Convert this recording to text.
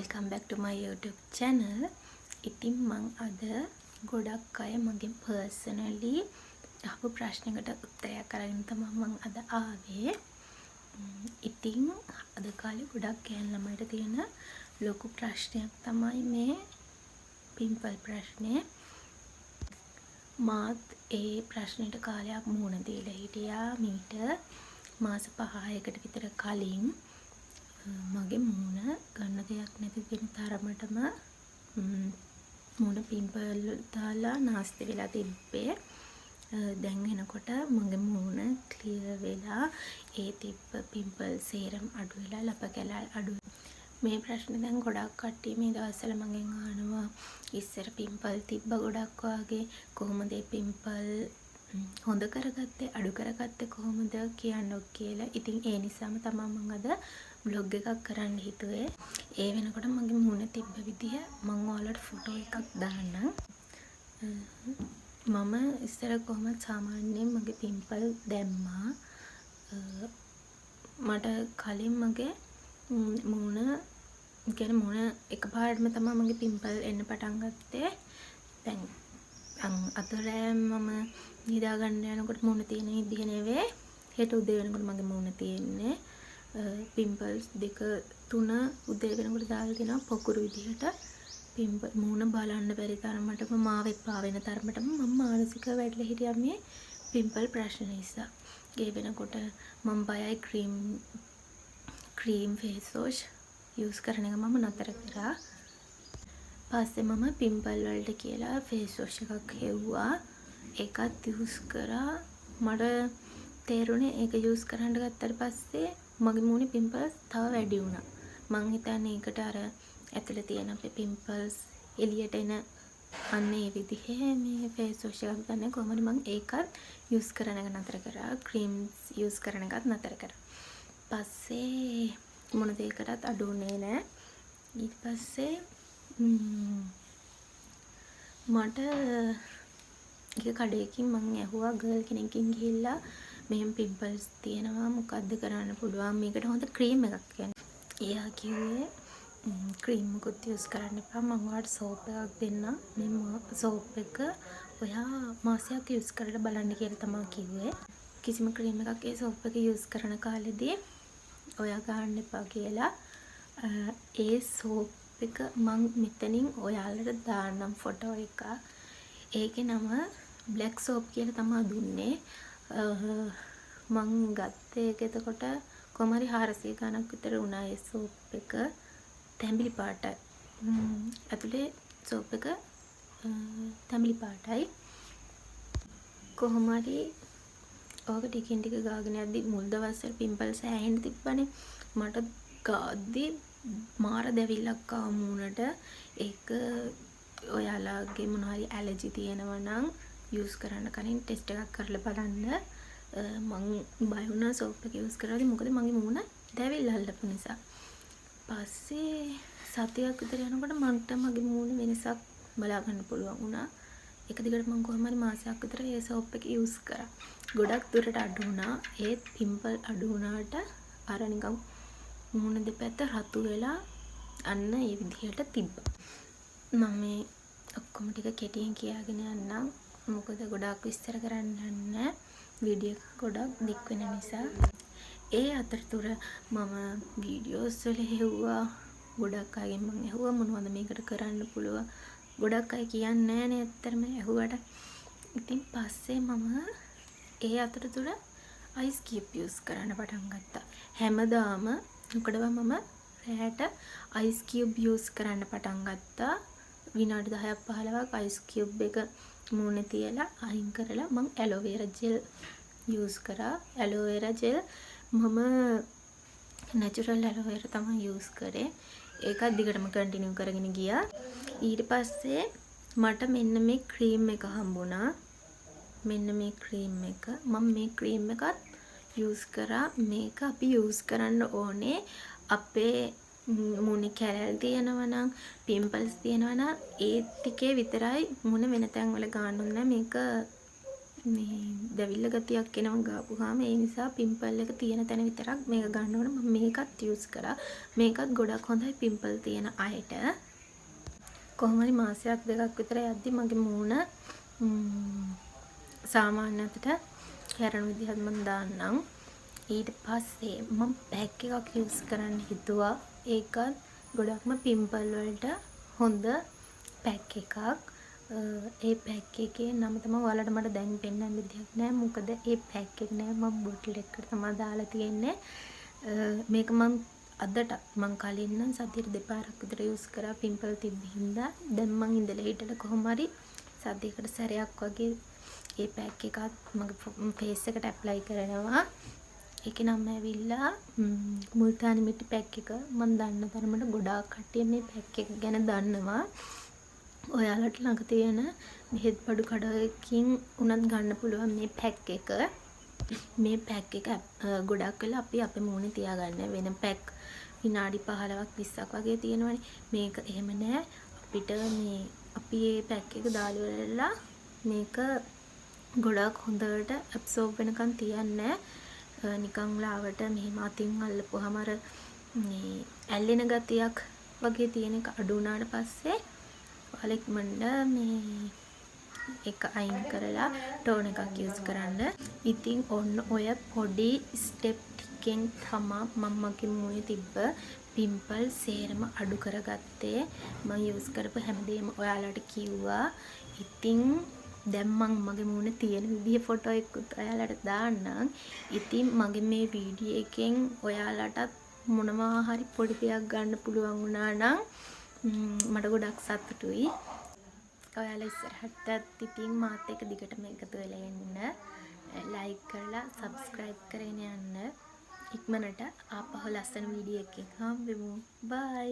welcome back to my YouTube channel. ඉතින් මං අද ගොඩක් අය මගෙන් personally අහපු ප්‍රශ්නකට උත්තරයක් අරගෙන තමයි මං අද ආවේ. ඉතින් අද කාලේ ගොඩක් ගෑනු ළමයිට තියෙන ලොකු ප්‍රශ්නයක් තමයි මේ පිම්පල් ප්‍රශ්නේ. මාත් ඒ ප්‍රශ්නෙට කාලයක් මුහුණ දීලා හිටියා මීට මාස 5කට විතර කලින්. මගේ මුහුණ ගන්න දෙයක් නැති වෙන තරමටම මුහුණ පිම්පල් දාලා නාස්ති වෙලා තිබ්බේ. දැන් එනකොට මගේ මුහුණ ක්ලියර් වෙලා ඒ තිබ්බ පිම්පල් සේරම අඩු වෙලා ලප කැලල් අඩු. මේ ප්‍රශ්නේ දැන් ගොඩක් කට්ටිය මේ දවස්වල මගෙන් අහනවා ඉස්සර පිම්පල් තිබ්බ ගොඩක් වාගේ කොහොමද ඒ පිම්පල් හොඳ කරගත්තේ අඩු කරගත්තේ කොහොමද කියන්නොත් කියලා. ඉතින් ඒ නිසාම තමයි මම අද vlog එකක් කරන්න හිතුවේ. ඒ වෙනකොට මගේ මුහුණ තිබ්බ විදිහ මම ඔයාලට ෆොටෝ එකක් දාන්නම්. මම ඉස්සර කොහොමද සාමාන්‍යයෙන් මගේ පිම්පල් දැම්මා. මට කලින් මගේ මුහුණ කියන්නේ මුහුණ එකපාරටම තමයි මගේ පිම්පල් එන්න පටන් ගත්තේ. දැන් අතරේ මම නිදා ගන්න යනකොට මුහුණ තියෙන විදිහ නෙවෙයි. හෙට උදේ වෙනකොට මගේ මුහුණ තියෙන්නේ පිම්පල්ස් 2-3 උදේ වෙනකොට දාලා තියෙනවා පොකුරු විදිහට. පිම්පල් මුහුණ බලන්න බැරි තරමටම මාව එපා වෙන තරමටම මම මානසිකව වැටලා හිටියා මේ පිම්පල් ප්‍රශ්න නිසා. ඒ වෙනකොට මම බයයි ක්‍රීම් ෆේස් වොෂ් යූස් කරන එක මම නතර කරා. පස්සේ මම පිම්පල් වලට කියලා ෆේස් වොෂ් එකක් හෙව්වා. ඒකත් යූස් කරා. මට තේරුණේ ඒක යූස් කරන්න ගත්තට පස්සේ මගේ මුහුණේ පිම්පල්ස් තව වැඩි වුණා. මං හිතන්නේ ඒකට අර ඇතුලේ තියෙන අපේ පිම්පල්ස් එළියට එන අන්න ඒ විදිහේ මේ ෆේස් වොෂ් එකක් ගන්න කොහොමද මං ඒකත් යූස් කරන එක නතර කරා. ක්‍රීම්ස් යූස් කරන එකත් නතර කරා. පස්සේ මොන දෙයකටත් අඩු වුණේ නැහැ. ඊට පස්සේ මට එක කඩේකින් මං ඇහුවා ගර්ල් කෙනෙක්ගෙන් ගිහිල්ලා මෙහෙම පිම්පල්ස් තියෙනවා මොකද්ද කරන්න පුළුවන් මේකට හොඳ ක්‍රීම් එකක් කියන්නේ. එයා කිව්වේ ක්‍රීම් මොකුත් යූස් කරන්න එපා මම ඔයාලට සෝප් එකක් දෙන්නම්. මේ සෝප් එක ඔයා මාසයක් යූස් කරලා බලන්න කියලා තමයි කිව්වේ. කිසිම ක්‍රීම් එකක් ඒ සෝප් එක යූස් කරන කාලෙදී ඔයා ගන්න එපා කියලා. ඒ සෝප් එක මං මෙතනින් ඔයාලට දාන්නම් ෆොටෝ එක. ඒකේ නම බ්ලැක් සෝප් කියලා තමයි දුන්නේ. මං ගත්තේ ඒක එතකොට කොහම හරි 400 ගණක් විතර වුණා ඒ සෝප් එක. තැඹිලි පාටයි. ඇතුලේ සෝප් එක තැඹිලි පාටයි. කොහොම හරි ඕක ටිකින් ටික ගාගෙන යද්දි මුල් දවස්වල පිම්පල්ස් ඇහෙන්න තිබ්බනේ. මට ගාද්දි මාර දැවිල්ලක් ආව මුහුණට. ඒක ඔයාලගේ මොන හරි ඇලර්ජි තියෙනවා නම් යූස් කරන්න කලින් ටෙස්ට් එකක් කරලා බලන්න. මං බය වුණා සෝප් එක යූස් කරද්දි මොකද මගේ මුහුණ දැවිල්ල අල්ලපු නිසා. පස්සේ සතියක් විතර යනකොට මන්ට මගේ මුහුණ වෙනසක් බලා ගන්න පුළුවන් වුණා. එක දිගට මං කොහොම හරි මාසයක් විතර ඒ සෝප් එක යූස් කරා. ගොඩක් දුරට අඩු වුණා. ඒත් පිම්පල් අඩු වුණාට අර නිකන් මුහුණ දෙපැත්ත රතු වෙලා අන්න ඒ විදිහට තිබ්බා. මම මේ ඔක්කොම ටික කෙටියෙන් කියාගෙන යන්නම්. මොකද ගොඩාක් විස්තර කරන්න නැහැ. වීඩියෝ එක ගොඩක් දික් වෙන නිසා. ඒ අතරතුර මම වීඩියෝස් වල හෙව්වා. ගොඩක් අයගෙන් මම ඇහුවා මොනවද මේකට කරන්න පුළුවන්. ගොඩක් අය කියන්නේ නැහැ නේ ඇත්තටම ඇහුවට. ඉතින් පස්සේ මම ඒ අතරතුර අයිස් කියුබ් යූස් කරන්න පටන් ගත්තා. හැමදාම මොකදව මම රැට අයිස් කියුබ් යූස් කරන්න පටන් ගත්තා. විනාඩි 10ක් 15ක් අයිස් කියුබ් එක මුහුණේ තියලා අයින් කරලා මම ඇලෝවෙරා ජෙල් යූස් කරා. ඇලෝවෙරා ජෙල් මම නැචරල් ඇලෝවෙරා තමයි යූස් කරේ. ඒකත් දිගටම කන්ටිනියු කරගෙන ගියා. ඊට පස්සේ මට මෙන්න මේ ක්‍රීම් එක හම්බුණා. මෙන්න මේ ක්‍රීම් එක. මම මේ ක්‍රීම් එකත් යූස් කරා. මේක අපි යූස් කරන්න ඕනේ අපේ මුහුණේ කැරල් තියෙනවා නම් පිම්පල්ස් තියෙනවා නම් ඒ ටිකේ විතරයි මුහුණ වෙන තැන් වල ගන්න ඕනේ. මේක මේ දැවිල්ල ගතියක් එනවා ගාපුවාම. ඒ නිසා පිම්පල් එක තියෙන තැන විතරක් මේක ගන්න ඕන. මම මේකත් යූස් කරා. මේකත් ගොඩක් හොඳයි පිම්පල් තියෙන අයට. කොහොම හරි මාසයක් දෙකක් විතර යද්දි මගේ මූණ සාමාන්‍ය අතට හැරෙන විදිහට මම දාන්නම්. ඊට පස්සේ මම පැක් එකක් යූස් කරන්න හිතුවා. ඒකත් ගොඩක්ම පිම්පල් වලට හොඳ පැක් එකක්. ඒ පැක් එකේ නම තමයි ඔයාලට මට දැන් පෙන්නන්න විදියක් නෑ. මොකද ඒ පැක් එක නෑ මම බොටල් එකකට තමයි දාලා තියෙන්නේ. මේක මම අදට මං කලින් නම් සතියට දෙපාරක් විතර යූස් කරා පිම්පල් තිබ්බ හින්දා. දැන් මං ඉඳලා හිටලා කොහොම හරි සතියකට සැරයක් වගේ ඒ පැක් එකත් මගේ ෆේස් එකට ඇප්ලයි කරනවා. ඒකේ නම ඇවිල්ලා මුල්තානි මිටි පැක් එක. මම දන්න තරමට ගොඩාක් කට්ටිය මේ පැක් එක ගැන දන්නවා. ඔයාලට ළඟ තියෙන බෙහෙත් බඩු කඩකින් උනත් ගන්න පුළුවන් මේ පැක් එක. මේ පැක් එක ගොඩක් වෙලා අපි අපේ මූණේ තියාගන්න වෙන පැක් විනාඩි 15ක් 20ක් වගේ තියෙනවනේ. මේක එහෙම නෑ. අපිට මේ අපි මේ පැක් එක දාලා මේක ගොඩක් හොඳට ඇබ්සෝබ් වෙනකන් තියන්නේ. නිකන් ලාවට මෙහෙම අතින් අල්ලපුවාම අර මේ ඇල්ලෙන ගතියක් වගේ තියෙන එක අඩු වුණාට පස්සේ ඔයාලා ඉක්මනට මේ එක අයින් කරලා ටෝන් එකක් යූස් කරන්න. ඉතින් ඔන්න ඔය පොඩි ස්ටෙප් ටිකෙන් තමයි මම මගේ මූණේ තිබ්බ පිම්පල් සේරම අඩු කරගත්තේ. මම යූස් කරපු හැමදේම ඔයාලට කිව්වා. ඉතින් දැන් මම මගේ මූණ තියෙන විදිහ ෆොටෝ එකකුත් ඔයාලට දාන්නම්. ඉතින් මගේ මේ වීඩියෝ එකෙන් ඔයාලටත් මොනවා හරි පොඩි දෙයක් ගන්න පුළුවන් වුණා නම් මට ගොඩක් සතුටුයි. ඔයාලා ඉස්සරහටත් ඉතින් මාත් එක්ක දිගටම එකතු වෙලා එන්න. ලයික් කරලා සබ්ස්ක්‍රයිබ් කරගෙන යන්න. ඉක්මනට ආපහු ලස්සන වීඩියෝ එකකින් හම්බෙමු. බයි.